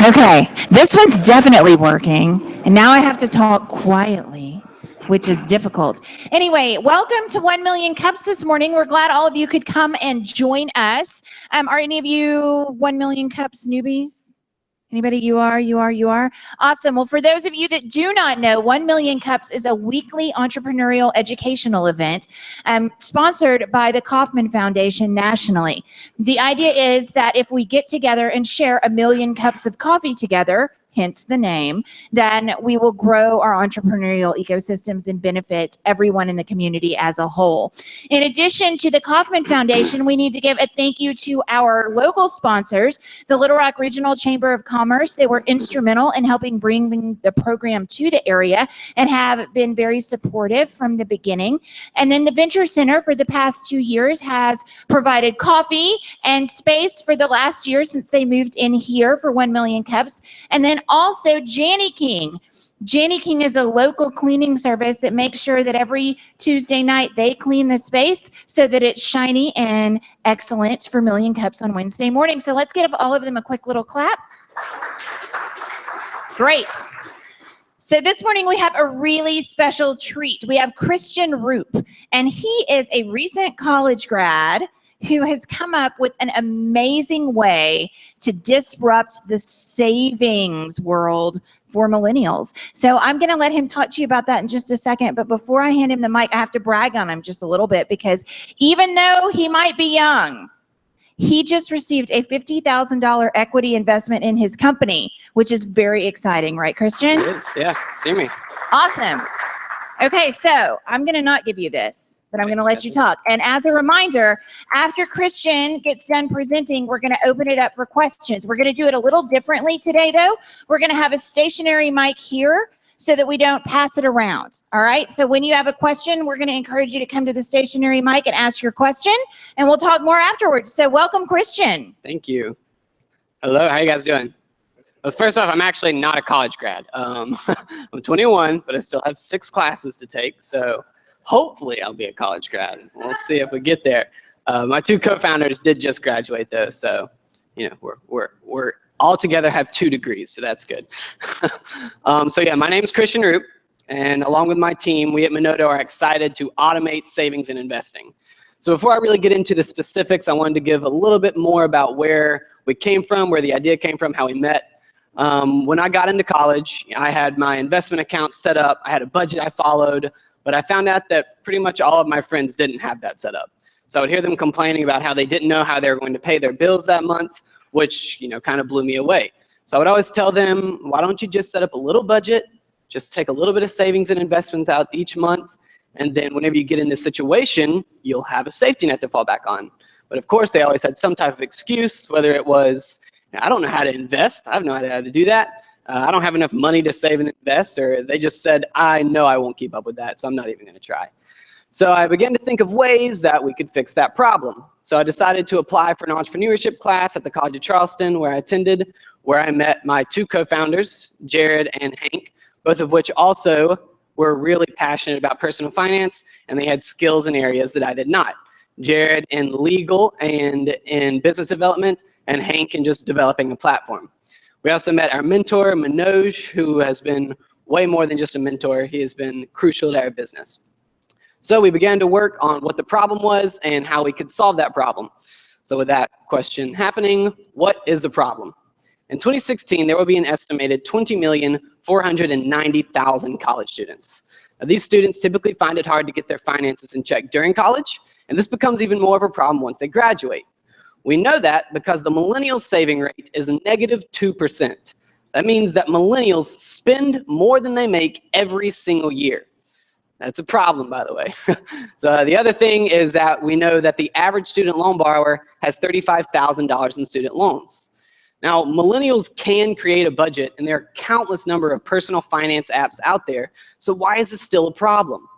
Okay, this one's definitely working, and now I have to talk quietly, which is difficult. Anyway, welcome to 1 Million Cups this morning. We're glad all of you could come and join us. Are any of you 1 Million Cups newbies? Anybody? You are? Awesome. Well, for those of you that do not know, 1 Million Cups is a weekly entrepreneurial educational event sponsored by the Kauffman Foundation nationally. The idea is that if we get together and share 1 million cups of coffee together, hence the name, then we will grow our entrepreneurial ecosystems and benefit everyone in the community as a whole. In addition to the Kauffman Foundation, we need to give a thank you to our local sponsors, the Little Rock Regional Chamber of Commerce. They were instrumental in helping bring the program to the area and have been very supportive from the beginning. And then the Venture Center for the past 2 years has provided coffee and space for the last year since they moved in here for 1 Million Cups. And then also Janny King. Janny King is a local cleaning service that makes sure that every Tuesday night they clean the space so that it's shiny and excellent for Million Cups on Wednesday morning. So let's give all of them a quick little clap. Great. So this morning we have a really special treat. We have Christian Roop, and he is a recent college grad who has come up with an amazing way to disrupt the savings world for millennials. So I'm going to let him talk to you about that in just a second. But before I hand him the mic, I have to brag on him just a little bit, because even though he might be young, he just received a $50,000 equity investment in his company, which is very exciting, right, Christian? It is, yeah. See me. Awesome. Okay, so I'm going to not give you this, but I'm going to let you talk. And as a reminder, after Christian gets done presenting, we're going to open it up for questions. We're going to do it a little differently today, though. We're going to have a stationary mic here so that we don't pass it around. All right? So when you have a question, we're going to encourage you to come to the stationary mic and ask your question, and we'll talk more afterwards. So welcome, Christian. Thank you. Hello, how you guys doing? Well, first off, I'm actually not a college grad. I'm 21, but I still have 6 classes to take, so hopefully I'll be a college grad. We'll see if we get there. My 2 co-founders did just graduate, though, so you know we're all together have 2 degrees, so that's good. So yeah, my name is Christian Roop, and along with my team, we at Monotto are excited to automate savings and investing. So before I really get into the specifics, I wanted to give a little bit more about where we came from, where the idea came from, how we met. When I got into college, I had my investment account set up. I had a budget I followed, but I found out that pretty much all of my friends didn't have that set up. So I would hear them complaining about how they didn't know how they were going to pay their bills that month, which kind of blew me away. So I would always tell them, why don't you just set up a little budget, just take a little bit of savings and investments out each month, and then whenever you get in this situation, you'll have a safety net to fall back on. But of course, they always had some type of excuse, whether it was, I don't know how to invest. I have no idea how to do that. I don't have enough money to save and invest, or they just said, I know I won't keep up with that, so I'm not even going to try. So I began to think of ways that we could fix that problem. So I decided to apply for an entrepreneurship class at the College of Charleston, where I attended, where I met my 2 co-founders, Jared and Hank, both of which also were really passionate about personal finance, and they had skills in areas that I did not. Jared in legal and in business development, and Hank in just developing a platform. We also met our mentor, Manoj, who has been way more than just a mentor. He has been crucial to our business. So we began to work on what the problem was and how we could solve that problem. So with that question happening, what is the problem? In 2016, there will be an estimated 20,490,000 college students. Now, these students typically find it hard to get their finances in check during college, and this becomes even more of a problem once they graduate. We know that because the millennial saving rate is -2%. That means that millennials spend more than they make every single year. That's a problem, by the way. So the other thing is that we know that the average student loan borrower has $35,000 in student loans. Now, millennials can create a budget, and there are countless number of personal finance apps out there. So why is this still a problem?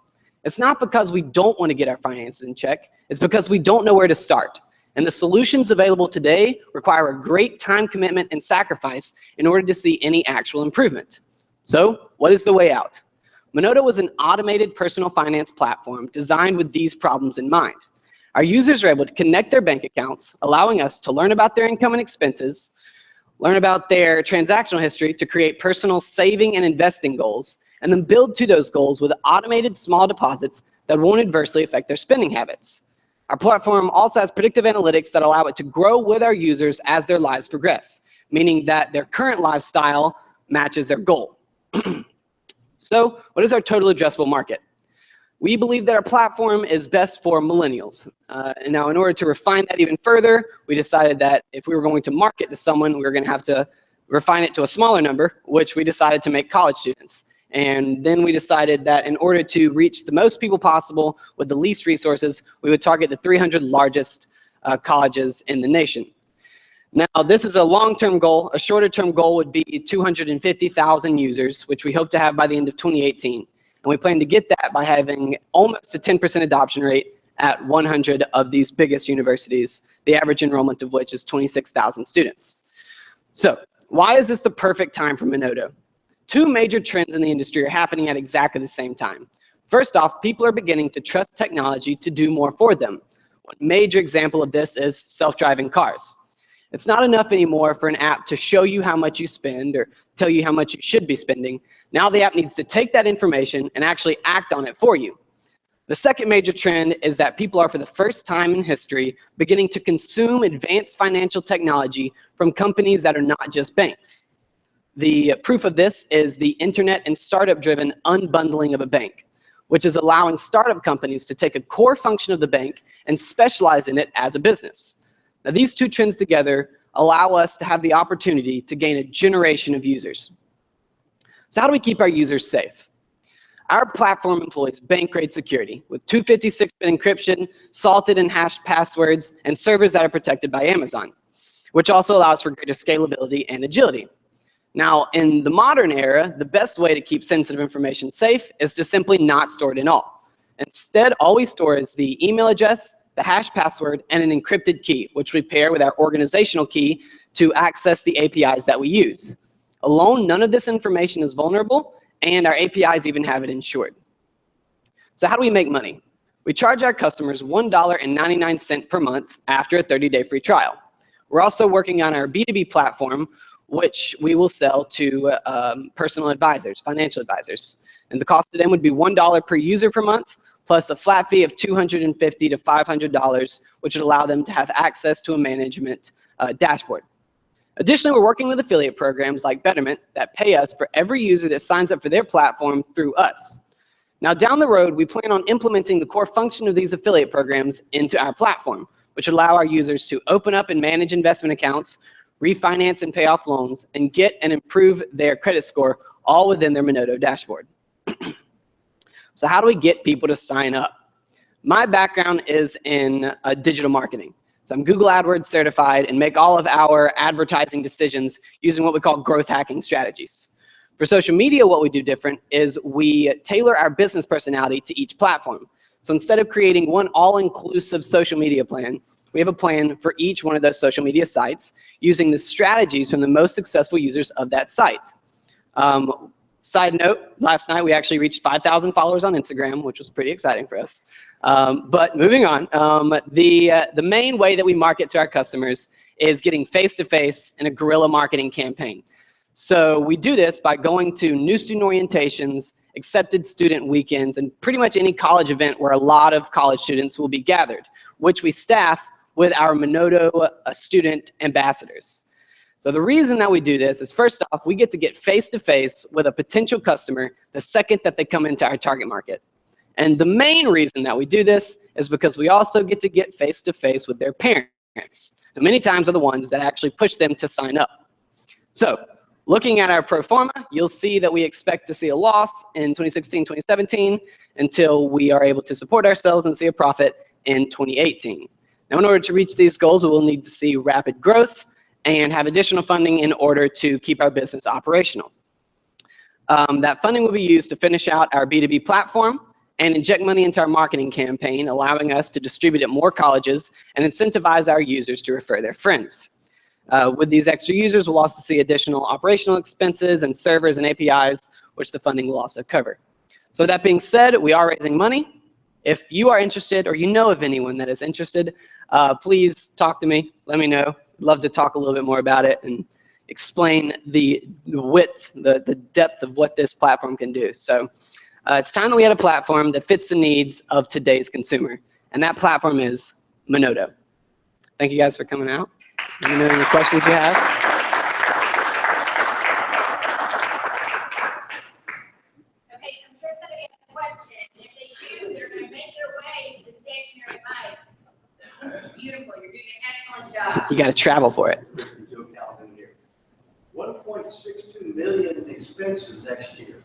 It's not because we don't want to get our finances in check. It's because we don't know where to start. And the solutions available today require a great time commitment and sacrifice in order to see any actual improvement. So what is the way out? Monotto was an automated personal finance platform designed with these problems in mind. Our users are able to connect their bank accounts, allowing us to learn about their income and expenses, learn about their transactional history to create personal saving and investing goals, and then build to those goals with automated small deposits that won't adversely affect their spending habits. Our platform also has predictive analytics that allow it to grow with our users as their lives progress, meaning that their current lifestyle matches their goal. So what is our total addressable market? We believe that our platform is best for millennials. And now in order to refine that even further, we decided that if we were going to market to someone, we were going to have to refine it to a smaller number, which we decided to make college students. And then we decided that in order to reach the most people possible with the least resources, we would target the 300 largest colleges in the nation. Now, this is a long-term goal. A shorter-term goal would be 250,000 users, which we hope to have by the end of 2018. And we plan to get that by having almost a 10% adoption rate at 100 of these biggest universities, the average enrollment of which is 26,000 students. So why is this the perfect time for Monotto? Two major trends in the industry are happening at exactly the same time. First off, people are beginning to trust technology to do more for them. One major example of this is self-driving cars. It's not enough anymore for an app to show you how much you spend or tell you how much you should be spending. Now the app needs to take that information and actually act on it for you. The second major trend is that people are, for the first time in history, beginning to consume advanced financial technology from companies that are not just banks. The proof of this is the internet and startup-driven unbundling of a bank, which is allowing startup companies to take a core function of the bank and specialize in it as a business. Now, these two trends together allow us to have the opportunity to gain a generation of users. So how do we keep our users safe? Our platform employs bank-grade security with 256-bit encryption, salted and hashed passwords, and servers that are protected by Amazon, which also allows for greater scalability and agility. Now, in the modern era, the best way to keep sensitive information safe is to simply not store it at all. Instead, all we store is the email address, the hash password, and an encrypted key, which we pair with our organizational key to access the APIs that we use. Alone, none of this information is vulnerable, and our APIs even have it insured. So how do we make money? We charge our customers $1.99 per month after a 30-day free trial. We're also working on our B2B platform, which we will sell to personal advisors, financial advisors. And the cost to them would be $1 per user per month, plus a flat fee of $250 to $500, which would allow them to have access to a management dashboard. Additionally, we're working with affiliate programs like Betterment that pay us for every user that signs up for their platform through us. Now, down the road, we plan on implementing the core function of these affiliate programs into our platform, which would allow our users to open up and manage investment accounts, refinance and pay off loans, and get and improve their credit score all within their Monotto dashboard. So how do we get people to sign up? My background is in digital marketing. So I'm Google AdWords certified and make all of our advertising decisions using what we call growth hacking strategies. For social media, what we do different is we tailor our business personality to each platform. So instead of creating one all-inclusive social media plan, we have a plan for each one of those social media sites using the strategies from the most successful users of that site. Side note, last night we actually reached 5,000 followers on Instagram, which was pretty exciting for us. But moving on, the main way that we market to our customers is getting face-to-face in a guerrilla marketing campaign. So we do this by going to new student orientations, accepted student weekends, and pretty much any college event where a lot of college students will be gathered, which we staff with our Monotto student ambassadors. So the reason that we do this is, first off, we get to get face-to-face with a potential customer the second that they come into our target market. And the main reason that we do this is because we also get to get face-to-face with their parents, who many times are the ones that actually push them to sign up. So looking at our pro forma, you'll see that we expect to see a loss in 2016, 2017 until we are able to support ourselves and see a profit in 2018. Now, in order to reach these goals, we will need to see rapid growth and have additional funding in order to keep our business operational. That funding will be used to finish out our B2B platform and inject money into our marketing campaign, allowing us to distribute at more colleges and incentivize our users to refer their friends. With these extra users, we'll also see additional operational expenses and servers and APIs, which the funding will also cover. So that being said, we are raising money. If you are interested or you know of anyone that is interested, please talk to me. Let me know. I'd love to talk a little bit more about it and explain the width, the depth of what this platform can do. So it's time that we had a platform that fits the needs of today's consumer. And that platform is Monotto. Thank you guys for coming out. Let me know any questions you have. Okay, so I'm sure somebody has a question. If they do, they're going to make their way to the stationary mic. Beautiful. You're doing an excellent job. You got to travel for it. 1.62 million in expenses next year.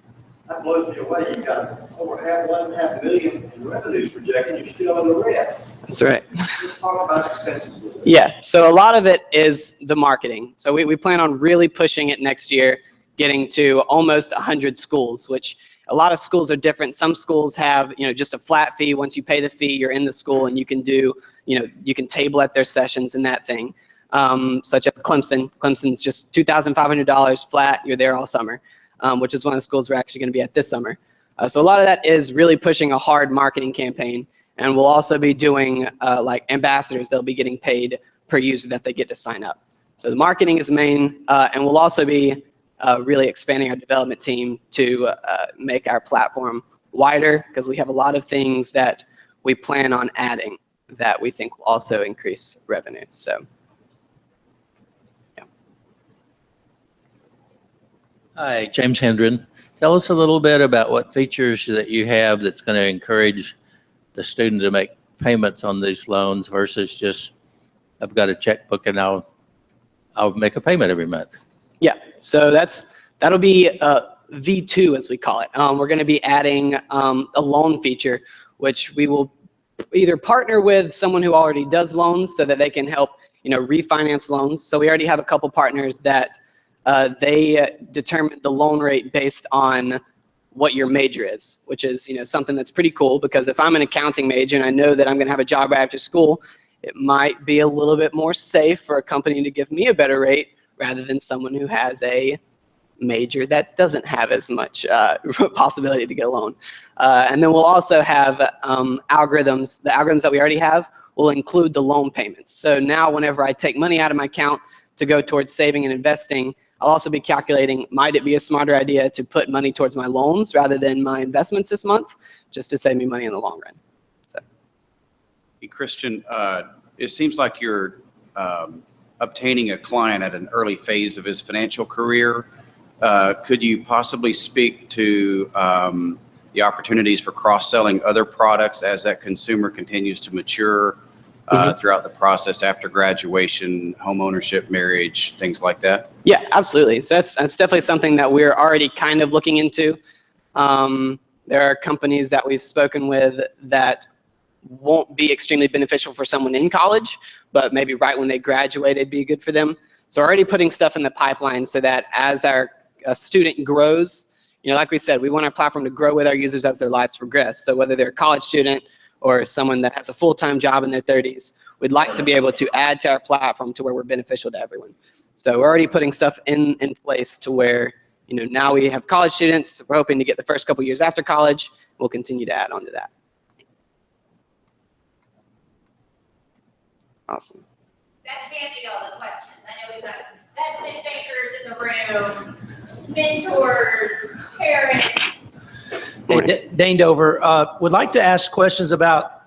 That blows me away. You got over 1.5 million in revenues projected. You're still in the red. That's right. Let's talk about expenses. Yeah, so a lot of it is the marketing. So we plan on really pushing it next year, getting to almost 100 schools, which a lot of schools are different. Some schools have, just a flat fee. Once you pay the fee, you're in the school and you can do, you can table at their sessions and that thing. Such as Clemson. Clemson's just $2,500 flat. You're there all summer, which is one of the schools we're actually going to be at this summer. So a lot of that is really pushing a hard marketing campaign. And we'll also be doing like ambassadors. They'll be getting paid per user that they get to sign up. So the marketing is main, and we'll also be really expanding our development team to make our platform wider, because we have a lot of things that we plan on adding that we think will also increase revenue. So. Hi, James Hendren. Tell us a little bit about what features that you have that's going to encourage the student to make payments on these loans versus just, I've got a checkbook and I'll make a payment every month. Yeah, so that'll be V2 as we call it. We're going to be adding a loan feature, which we will either partner with someone who already does loans so that they can help refinance loans. So we already have a couple partners that they determine the loan rate based on what your major is, which is something that's pretty cool, because if I'm an accounting major and I know that I'm going to have a job right after school, it might be a little bit more safe for a company to give me a better rate rather than someone who has a major that doesn't have as much possibility to get a loan. And then we'll also have algorithms. The algorithms that we already have will include the loan payments. So now whenever I take money out of my account to go towards saving and investing, I'll also be calculating, might it be a smarter idea to put money towards my loans rather than my investments this month, just to save me money in the long run. So. Hey, Christian, it seems like you're obtaining a client at an early phase of his financial career. Could you possibly speak to the opportunities for cross-selling other products as that consumer continues to mature throughout the process after graduation, home ownership, marriage, things like that? Yeah, absolutely. So that's definitely something that we're already kind of looking into. There are companies that we've spoken with that won't be extremely beneficial for someone in college, but maybe right when they graduate, it'd be good for them. So we're already putting stuff in the pipeline so that as our student grows, like we said, we want our platform to grow with our users as their lives progress. So whether they're a college student or someone that has a full-time job in their 30s, we'd like to be able to add to our platform to where we're beneficial to everyone. So we're already putting stuff in place to where, now we have college students. We're hoping to get the first couple years after college. We'll continue to add on to that. Awesome. That can't be all the questions. I know we've got some investment bankers in the room, mentors, parents. Hey, Dane Dover, would like to ask questions about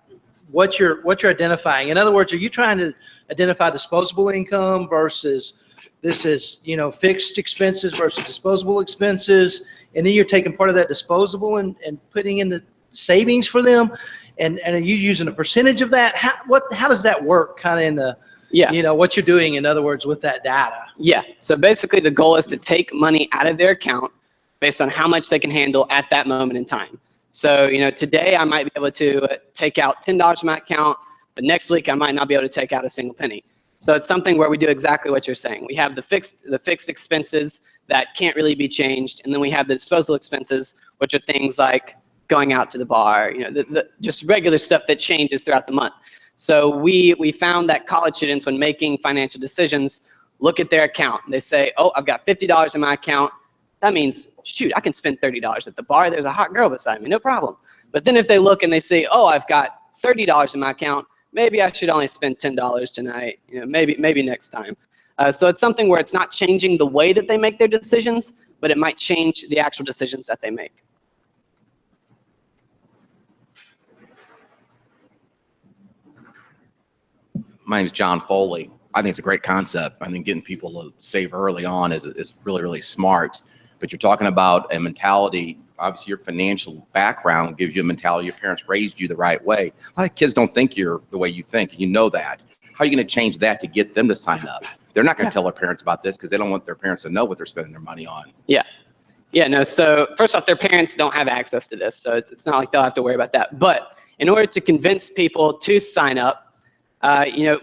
what you're identifying. In other words, are you trying to identify disposable income versus this is, fixed expenses versus disposable expenses, and then you're taking part of that disposable and putting in the savings for them, and are you using a percentage of that? How does that work kind of in the, what you're doing, in other words, with that data? Yeah, so basically the goal is to take money out of their account based on how much they can handle at that moment in time. So, today I might be able to take out $10 from my account, but next week I might not be able to take out a single penny. So it's something where we do exactly what you're saying. We have the fixed expenses that can't really be changed, and then we have the disposable expenses, which are things like going out to the bar, just regular stuff that changes throughout the month. So we found that college students, when making financial decisions, look at their account. They say, oh, I've got $50 in my account. That means, shoot, I can spend $30 at the bar. There's a hot girl beside me, no problem. But then if they look and they say, oh, I've got $30 in my account, maybe I should only spend $10 tonight, maybe next time. So it's something where it's not changing the way that they make their decisions, but it might change the actual decisions that they make. My name is John Foley. I think it's a great concept. I think getting people to save early on is really, really smart. But you're talking about a mentality. Obviously, your financial background gives you a mentality. Your parents raised you the right way. A lot of kids don't think you're the way you think, and you know that. How are you going to change that to get them to sign up? They're not going to tell their parents about this because they don't want their parents to know what they're spending their money on. Yeah. Yeah, no, so first off, their parents don't have access to this, so it's not like they'll have to worry about that. But in order to convince people to sign up,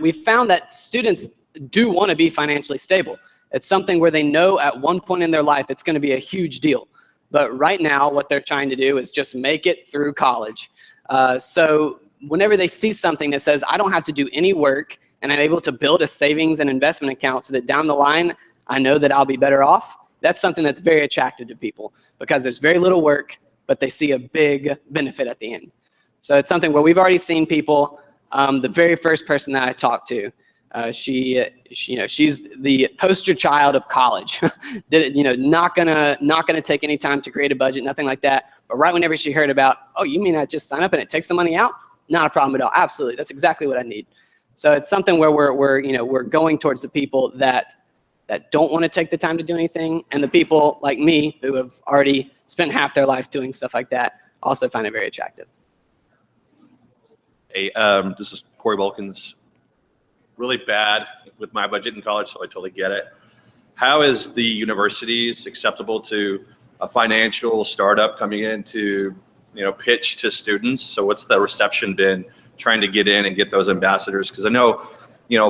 we found that students do want to be financially stable. It's something where they know at one point in their life it's going to be a huge deal. But right now, what they're trying to do is just make it through college. So whenever they see something that says, I don't have to do any work, and I'm able to build a savings and investment account so that down the line, I know that I'll be better off, that's something that's very attractive to people because there's very little work, but they see a big benefit at the end. So it's something where we've already seen people. The very first person that I talked to, she's the poster child of college. Not gonna take any time to create a budget, nothing like that. But right whenever she heard about, oh, you mean I just sign up and it takes the money out? Not a problem at all. Absolutely, that's exactly what I need. So it's something where we're going towards the people that don't want to take the time to do anything, and the people like me who have already spent half their life doing stuff like that also find it very attractive. Hey, this is Corey Wilkins. Really bad with my budget in college, so I totally get it. How is the universities acceptable to a financial startup coming in to, pitch to students? So what's the reception been trying to get in and get those ambassadors? Because I know,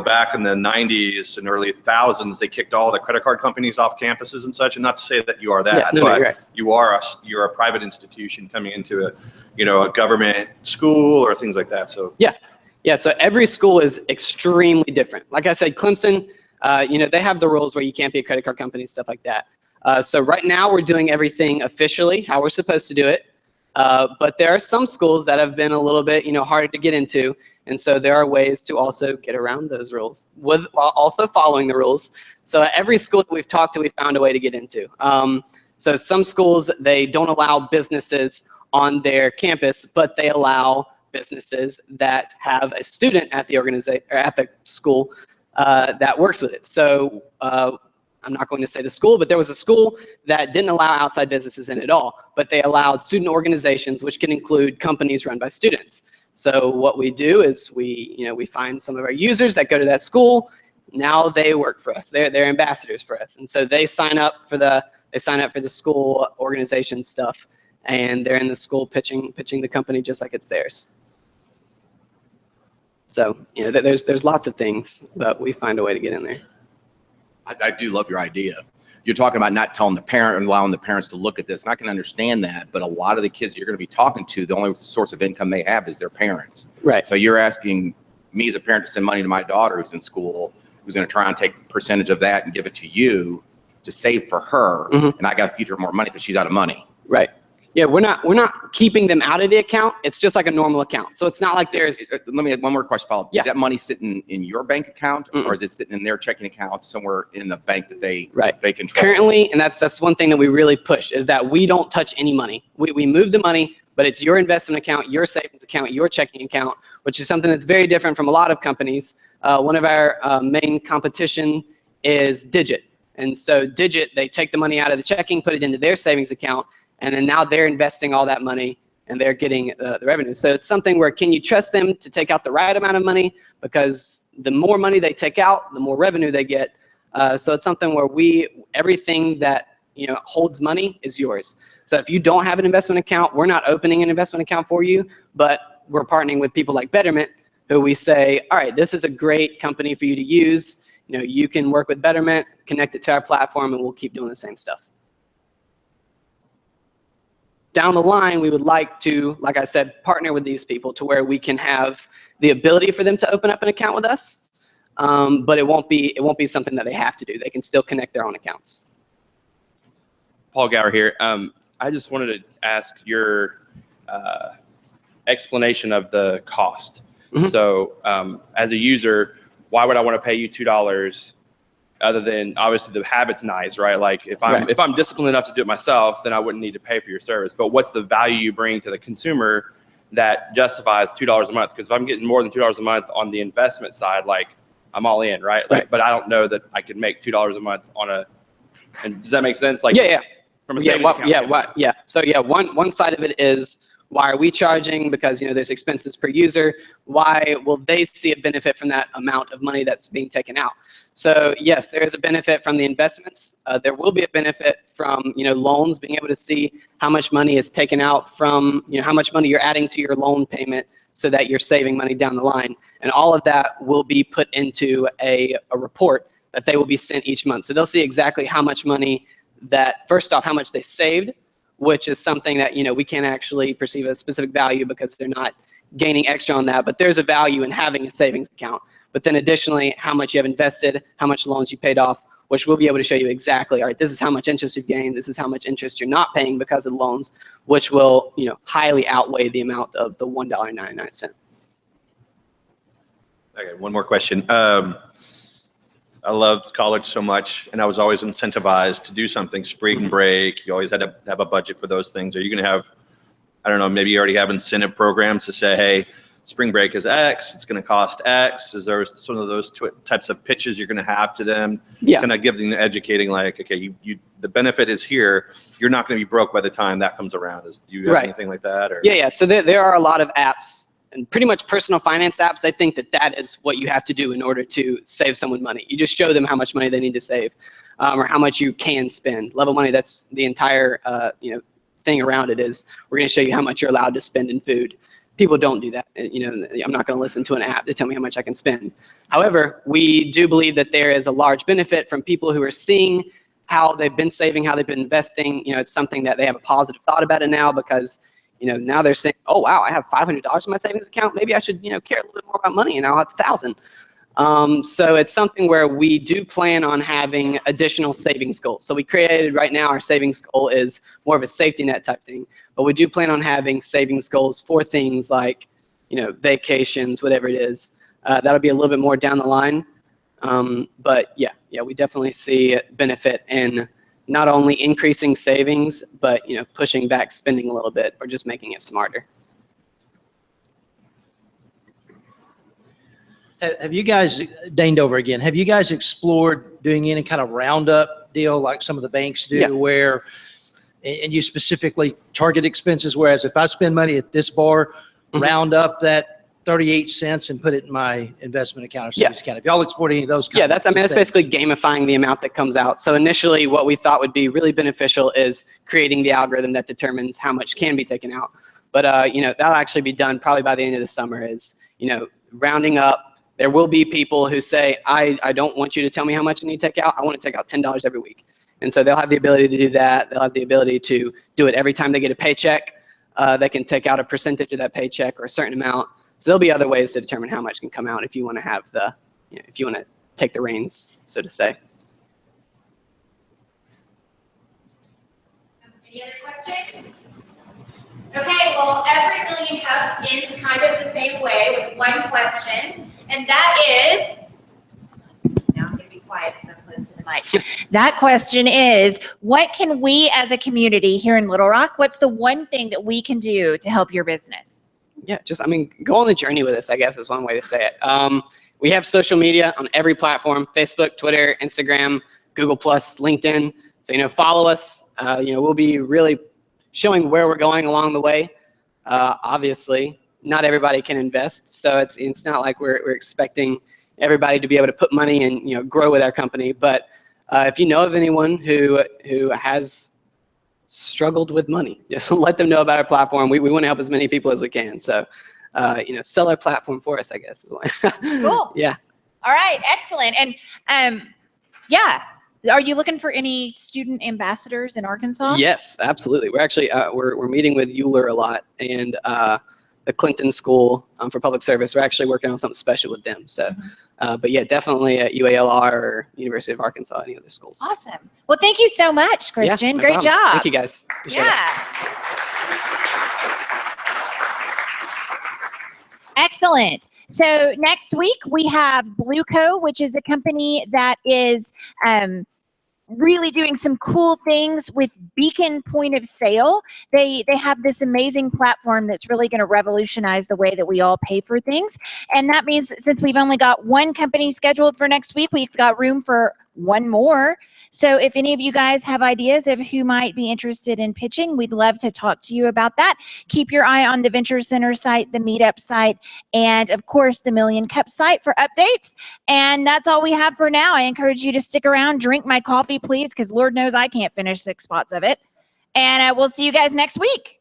back in the 90s and early thousands, they kicked all the credit card companies off campuses and such. And not to say that you are that, yeah, no, but right. you're a private institution coming into a government school or things like that. So yeah. So every school is extremely different. Like I said, Clemson, they have the rules where you can't be a credit card company, stuff like that. So right now we're doing everything officially how we're supposed to do it. But there are some schools that have been a little bit, harder to get into. And so there are ways to also get around those rules while also following the rules. So every school that we've talked to, we found a way to get into. So some schools, they don't allow businesses on their campus, but they allow businesses that have a student at the organization or at the school that works with it. So I'm not going to say the school, but there was a school that didn't allow outside businesses in at all, but they allowed student organizations, which can include companies run by students. So what we do is we find some of our users that go to that school. Now they work for us. They're ambassadors for us, and so they sign up for the school organization stuff, and they're in the school pitching the company just like it's theirs. So there's lots of things, but we find a way to get in there. I do love your idea. You're talking about not telling the parent and allowing the parents to look at this. And I can understand that, but a lot of the kids you're going to be talking to, the only source of income they have is their parents. Right. So you're asking me as a parent to send money to my daughter who's in school, who's going to try and take a percentage of that and give it to you to save for her. Mm-hmm. And I got to feed her more money because she's out of money. Right. Yeah, we're not keeping them out of the account. It's just like a normal account. So it's not like there's. Let me add one more question. Follow up. Yeah. Is that money sitting in your bank account, or is it sitting in their checking account somewhere in the bank that they control? Currently, and that's one thing that we really push is that we don't touch any money. We move the money, but it's your investment account, your savings account, your checking account, which is something that's very different from a lot of companies. One of our main competition is Digit, and so Digit, they take the money out of the checking, put it into their savings account. And then now they're investing all that money and they're getting the revenue. So it's something where can you trust them to take out the right amount of money? Because the more money they take out, the more revenue they get. So it's something where everything that holds money is yours. So if you don't have an investment account, we're not opening an investment account for you, but we're partnering with people like Betterment, who we say, all right, this is a great company for you to use. You can work with Betterment, connect it to our platform, and we'll keep doing the same stuff. Down the line, we would like to, like I said, partner with these people to where we can have the ability for them to open up an account with us, but it won't be something that they have to do. They can still connect their own accounts. Paul Gower here. I just wanted to ask your explanation of the cost. Mm-hmm. So as a user, why would I want to pay you $2 other than obviously the habit's nice, right? Like if I'm disciplined enough to do it myself, then I wouldn't need to pay for your service. But what's the value you bring to the consumer that justifies $2 a month? Because if I'm getting more than $2 a month on the investment side, like I'm all in, right? Like, but I don't know that I could make $2 a month on a. And does that make sense? Like from a savings account. So one side of it is, why are we charging? Because there's expenses per user. Why will they see a benefit from that amount of money that's being taken out? So yes, there is a benefit from the investments. There will be a benefit from loans, being able to see how much money is taken out from how much money you're adding to your loan payment, so that you're saving money down the line. And all of that will be put into a report that they will be sent each month. So they'll see exactly how much money that, first off, how much they saved, which is something that we can't actually perceive a specific value because they're not gaining extra on that. But there's a value in having a savings account. But then additionally, how much you have invested, how much loans you paid off, which we'll be able to show you exactly. All right, this is how much interest you've gained. This is how much interest you're not paying because of the loans, which will highly outweigh the amount of the $1.99. Okay, one more question. I loved college so much, and I was always incentivized to do something. Spring break, you always had to have a budget for those things. Are you going to have, I don't know, maybe you already have incentive programs to say, hey, spring break is X, it's going to cost X. Is there some of those types of pitches you're going to have to them? Kind of giving, educating, like, okay, the benefit is here. You're not going to be broke by the time that comes around. Do you have anything like that? Or? Yeah. So there are a lot of apps, and pretty much personal finance apps. I think that is what you have to do in order to save someone money. You just show them how much money they need to save, or how much you can spend. Level Money, that's the entire thing around it, is we're going to show you how much you're allowed to spend in food. People don't do that. I'm not going to listen to an app to tell me how much I can spend. However, we do believe that there is a large benefit from people who are seeing how they've been saving, how they've been investing. It's something that they have a positive thought about it now, because now they're saying, oh, wow, I have $500 in my savings account. Maybe I should, care a little bit more about money, and I'll have 1,000. So it's something where we do plan on having additional savings goals. So we created, right now, our savings goal is more of a safety net type thing. But we do plan on having savings goals for things like, vacations, whatever it is. That'll be a little bit more down the line. But yeah, we definitely see benefit in not only increasing savings, but pushing back spending a little bit, or just making it smarter. Have you guys, Dane Dover again, have you guys explored doing any kind of roundup deal like some of the banks do, where, and you specifically target expenses, whereas if I spend money at this bar, round up that 38 cents and put it in my investment account or savings account? If y'all explored any of those kinds that's basically gamifying the amount that comes out. So initially, what we thought would be really beneficial is creating the algorithm that determines how much can be taken out. But that'll actually be done probably by the end of the summer, is rounding up. There will be people who say, I don't want you to tell me how much I need to take out. I want to take out $10 every week. And so they'll have the ability to do that. They'll have the ability to do it every time they get a paycheck. They can take out a percentage of that paycheck, or a certain amount. So there'll be other ways to determine how much can come out if you want to have the, if you want to take the reins, so to say. Any other questions? Okay, well, every Million Cups ends kind of the same way, with one question, and that is, now I'm going to be quiet so I'm close to the mic. That question is, what can we as a community here in Little Rock, what's the one thing that we can do to help your business? Yeah, go on the journey with us, I guess, is one way to say it. We have social media on every platform: Facebook, Twitter, Instagram, Google+, LinkedIn. So, follow us. We'll be really showing where we're going along the way. Obviously, not everybody can invest, so it's not like we're expecting everybody to be able to put money and grow with our company. But if you know of anyone who has struggled with money, just let them know about our platform. We want to help as many people as we can. So, sell our platform for us, I guess, is why. Cool. Yeah. All right. Excellent. And are you looking for any student ambassadors in Arkansas? Yes, absolutely. We're actually we're meeting with Euler a lot, and the Clinton School for Public Service. We're actually working on something special with them. So, but yeah, definitely at UALR or University of Arkansas, any other schools. Awesome. Well, thank you so much, Christian. Yeah, no Great problem. job. Thank you, guys. Appreciate it. Excellent. Excellent. So next week we have Blueco, which is a company that is really doing some cool things with Beacon point of sale. They have this amazing platform that's really going to revolutionize the way that we all pay for things. And that means that since we've only got one company scheduled for next week, we've got room for one more. So if any of you guys have ideas of who might be interested in pitching, we'd love to talk to you about that. Keep your eye on the Venture Center site, the Meetup site, and of course the Million Cup site for updates. And that's all we have for now. I encourage you to stick around, drink my coffee, please, because Lord knows I can't finish 6 spots of it. And we'll see you guys next week.